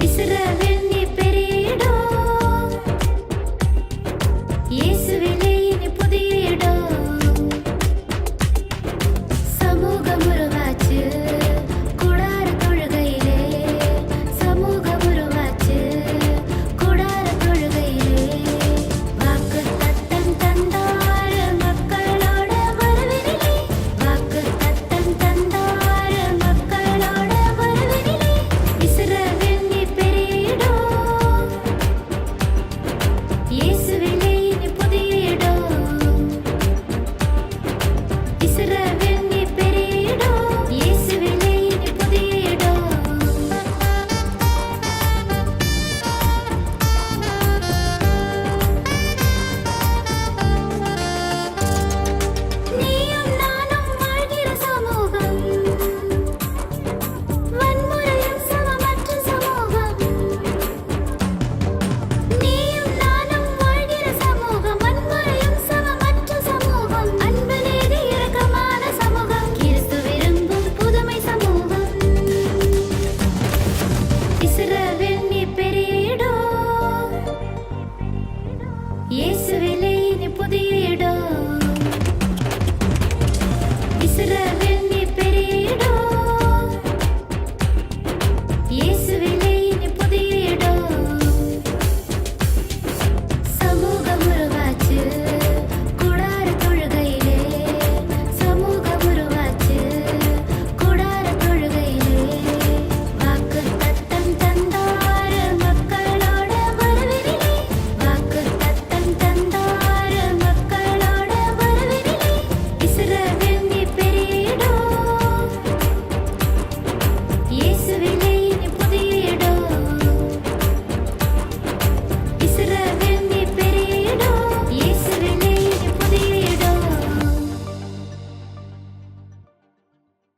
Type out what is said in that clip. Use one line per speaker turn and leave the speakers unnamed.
இஸ்ரவேல் நீ பெரிய இடம், இயேசுவிலே இனி புதிய இடம். சமூகம் உருவாச்சு கூடார தொழுகையிலே, சமூகம் உருவாச்சு கூடார தொழுகையிலே. வாக்கு தத்தம் தந்தாரு மக்களோட வரவினிலே, வாக்கு தத்தம் தந்தாரு மக்களோட வரவினிலே. இஸ்ரவேல் நீ பெரிய இடம், இயேசுவிலே இனி புதிய இடம். இஸ்ரவேல் நீ பெரிய இடம், இயேசுவிலே இனி புதிய இடம். நீயும் நானும் வாழ்கிற சமூகம், வன்முறையும் சமமற்ற சமூகம். நீயும் நானும் வாழ்கிற சமூகம், வன்முறையும் சமமற்ற சமூகம். அன்பு நீதி இரக்கமான சமூகம், கிறிஸ்து விரும்பும் புதுமை சமூகம். இஸ்ரவேல்